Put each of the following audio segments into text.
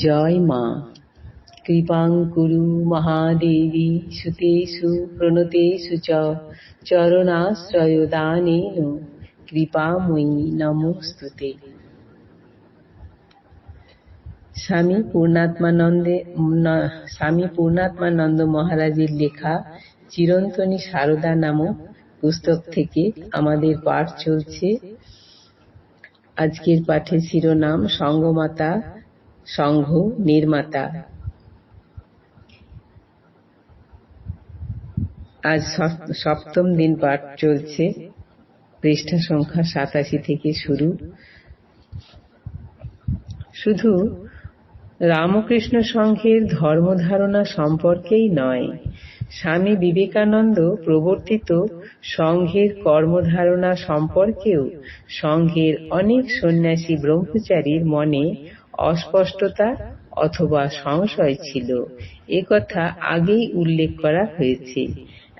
জয় মা। কৃপাং কুরু মহাদেবী সুতেষু প্রণতেষু চ চরণাশ্রয় দানেন কৃপাময়ী নমোস্তুতে। স্বামী পূর্ণাত্মানন্দ মহারাজের লেখা চিরন্তনী সারদা নামক পুস্তক থেকে আমাদের পাঠ চলছে। আজকের পাঠের শিরোনাম সঙ্গমাতা সংঘ নির্মাতা। আজ সপ্তম দিন পাঠ চলছে। পৃষ্ঠা সংখ্যা 87 থেকে শুরু। শুধু রামকৃষ্ণ সংঘের ধর্মধারণা সম্পর্কেই নয়, স্বামী বিবেকানন্দ প্রবর্তিত সংঘের কর্মধারণা সম্পর্কেও সংঘের অনেক সন্ন্যাসী ব্রহ্মচারীর মনে অস্পষ্টতা অথবা সংশয় ছিল, একথা আগেই উল্লেখ করা হয়েছে।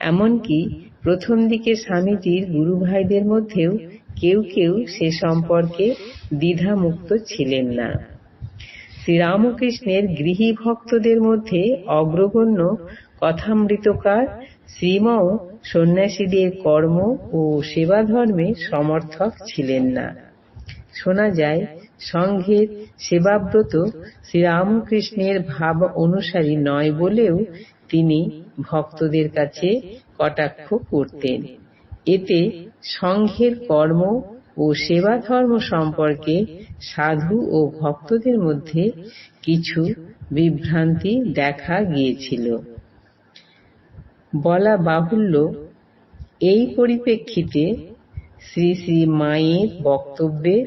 এমনকি প্রথম দিকে স্বামীজির গুরু ভাইদের মধ্যেও কেউ কেউ সে সম্পর্কে দ্বিধামুক্ত ছিলেন না। শ্রীরামকৃষ্ণের গৃহী ভক্তদের মধ্যে অগ্রগণ্য কথামৃতকার শ্রীমও সন্ন্যাসীদের কর্ম ও সেবা ধর্মে সমর্থক ছিলেন না। শোনা যায়, সংঘের সেবাব্রত শ্রীরামকৃষ্ণের ভাব অনুসারী নয় বলেও তিনি ভক্তদের কাছে কটাক্ষ করতেন। এতে সংঘের কর্ম ও সেবা ধর্ম সম্পর্কে সাধু ও ভক্তদের মধ্যে কিছু বিভ্রান্তি দেখা গিয়েছিল। বলা বাহুল্য, এই পরিপ্রেক্ষিতে শ্রী শ্রী মায়ের বক্তব্যে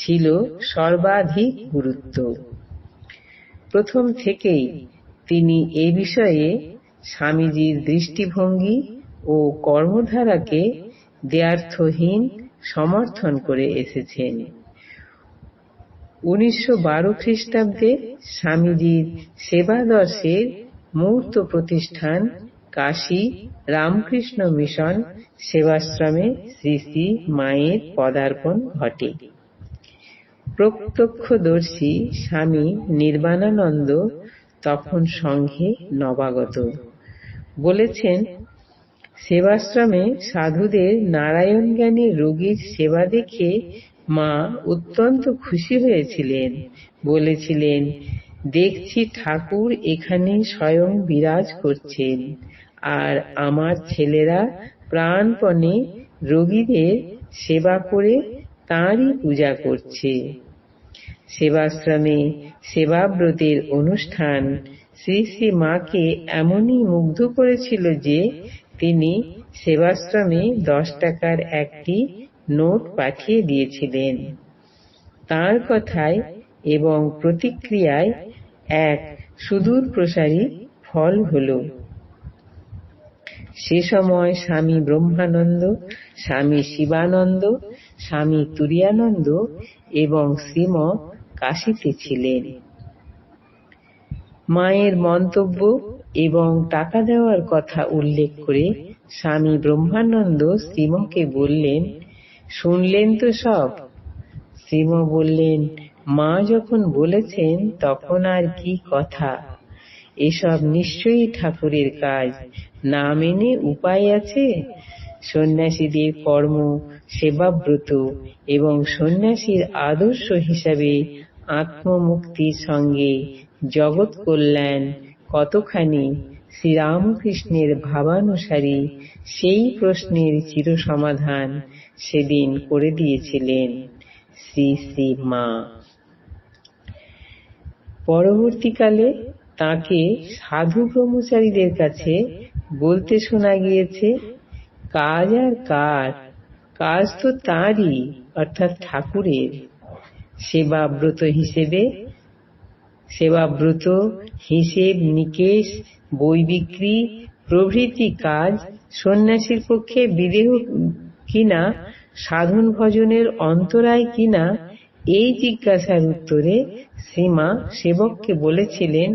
ছিল সর্বাধিক গুরুত্ব। প্রথম থেকেই তিনি এ বিষয়ে স্বামীজির দৃষ্টিভঙ্গি ও কর্মধারাকে দ্ব্যর্থহীন সমর্থন করে এসেছেন। 1912 খ্রিস্টাব্দে স্বামীজির সেবাদর্শের মূর্ত প্রতিষ্ঠান কাশী রামকৃষ্ণ মিশন সেবাশ্রমে শ্রী শ্রী মায়ের পদার্পণ ঘটে। প্রত্যক্ষদর্শী স্বামী নির্বাণানন্দ তখন সংঘে নবাগত। বলেছেন, সেবাশ্রমে সাধুদের নারায়ণ জ্ঞানী রোগীর সেবা দেখে মা অত্যন্ত খুশি হয়েছিলেন। বলেছিলেন, দেখছি ঠাকুর এখানে স্বয়ং বিরাজ করছেন, আর আমার ছেলেরা প্রাণপণে রোগীদের সেবা করে তাঁরই পূজা করছে। সেবাশ্রমে সেবাব্রতের অনুষ্ঠান শ্রী শ্রী মাকে এমনই মুগ্ধ করেছিল যে তিনি সেবাশ্রমে 10 টাকার একটি নোট পাঠিয়ে দিয়েছিলেন। তাঁর কথায় এবং প্রতিক্রিয়ায় এক সুদূর প্রসারী ফল হল। সে সময় স্বামী ব্রহ্মানন্দ, স্বামী শিবানন্দ, স্বামী তুরীয়ানন্দ এবং শ্রীম কাশীতে ছিলেন। মায়ের মন্তব্য এবং টাকা দেওয়ার কথা উল্লেখ করে স্বামী ব্রহ্মানন্দ শ্রীমকে বললেন, শুনলেন তো সব? শ্রীম বললেন, মা যখন বলেছেন তখন আর কি কথা? এসব নিশ্চয়ই ঠাকুরের কাজ, না মেনে উপায় আছে? সন্ন্যাসীদের কর্ম, সেবাব্রত এবং সন্ন্যাসীর আদর্শ হিসাবে আত্মমুক্তির সঙ্গে জগৎ কল্যাণ কতখানি শ্রীরামকৃষ্ণের ভাবানুসারী, সেই প্রশ্নের চিরসমাধান সেদিন করে দিয়েছিলেন শ্রী শ্রী মা। পরবর্তীকালে তাঁকে সাধু ব্রহ্মচারীদের কাছে বলতে শোনা গিয়েছে, কাজ আর কার? কাজ তো তাঁরই, অর্থাৎ ঠাকুরের। সেবাব্রত হিসেব নিকেশ, বই বিক্রি প্রভৃতি কাজ সন্ন্যাসীর পক্ষে বিদেহ কিনা, সাধন ভজনের অন্তরায় কিনা, এই জিজ্ঞাসার উত্তরে শ্রীমা সেবককে বলেছিলেন,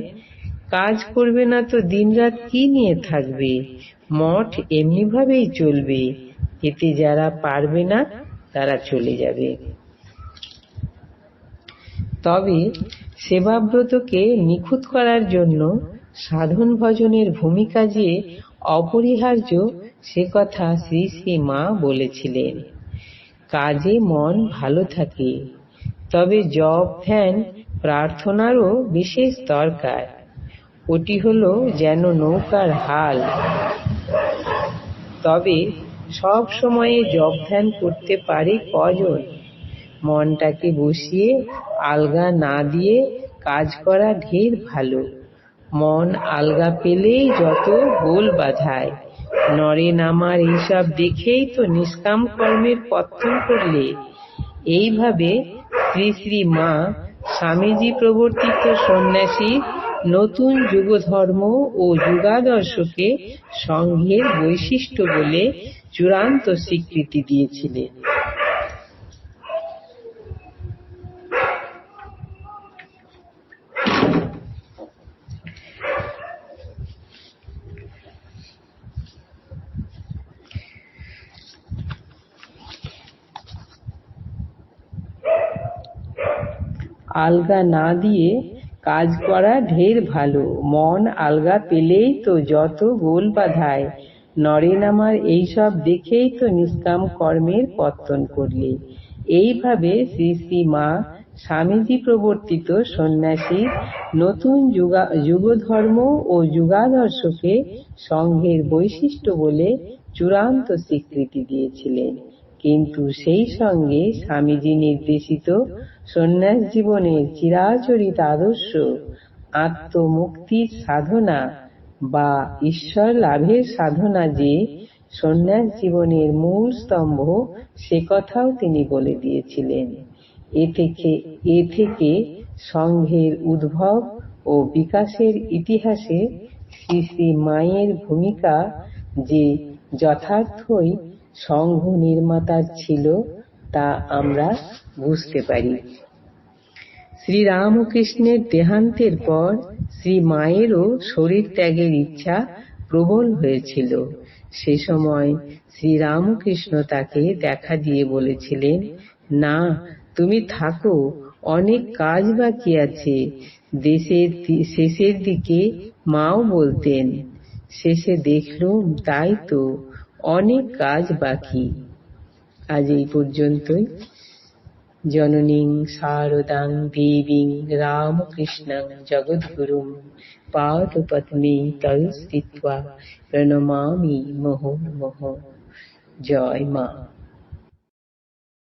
কাজ করবে না তো দিনরাত কি নিয়ে থাকবে? মঠ এমনিভাবেই চলবে, এতে যারা পারবে না তারা চলে যাবে। তবে সেবাব্রতকে নিখুঁত করার জন্য সাধন ভজনের ভূমিকা যে অপরিহার্য সে কথা শ্রী শ্রী মা বলেছিলেন। কাজে মন ভালো থাকে, তবে জপ ধ্যান প্রার্থনারও বিশেষ দরকার। ওটি হলো যেন নৌকার হাল। তবে সব সময়ে জপ ধ্যান করতে পারে কজন? মনটাকে বসিয়ে আলগা না দিয়ে কাজ করা ঢের ভালো। মন আলগা পেলেই যত গোল বাধায়। নরে নামার এইসব দেখেই তো নিষ্কাম কর্মের পত্তন করলে। এইভাবে শ্রী শ্রী মা স্বামীজি প্রবর্তিত সন্ন্যাসী নতুন যুগধর্ম ও যুগাদর্শকে সংঘের বৈশিষ্ট্য বলে চূড়ান্ত স্বীকৃতি দিয়েছিলেন। আলগা না দিয়ে কাজ করা ঢের ভালো। মন আলগা পেলেই তো যত গোল বাধায়। নরে নামার এইসব দেখেই তো নিষ্কাম কর্মের পত্তন করলে। এইভাবে শ্রী শ্রী মা স্বামীজি প্রবর্তিত সন্ন্যাসীর নতুন যুগধর্ম ও যুগাদর্শকে সংঘের বৈশিষ্ট্য বলে চূড়ান্ত স্বীকৃতি দিয়েছিলেন। কিন্তু সেই সঙ্গে স্বামীজি নির্দেশিত সন্ন্যাস জীবনের চিরাচরিত আদর্শ আত্মমুক্তির সাধনা বা ঈশ্বর লাভের সাধনা যে সন্ন্যাস জীবনের মূল স্তম্ভ, সে কথাও তিনি বলে দিয়েছিলেন। এ থেকে সংঘের উদ্ভব ও বিকাশের ইতিহাসে শ্রী শ্রী মায়ের ভূমিকা যে যথার্থই সংঘ নির্মাতার ছিল তা আমরা বুঝতে পারি। শ্রীরামকৃষ্ণের দেহান্তের পর শ্রী মায়েরও শরীর ত্যাগের ইচ্ছা প্রবল হয়েছিল। সে সময় শ্রীরামকৃষ্ণ তাকে দেখা দিয়ে বলেছিলেন, না, তুমি থাকো, অনেক কাজ বাকি আছে। শেষের দিকে মাও বলতেন, শেষে দেখলুম তাই তো, অনেক কাজ বাকি। আজ এই পর্যন্তই। জননীং শারদাং দেবীং রামকৃষ্ণং জগদ্গুরুং পাদপদ্মে তৌ স্থিত্বা প্রণমামি মুহুর্মুহুঃ। জয় মা।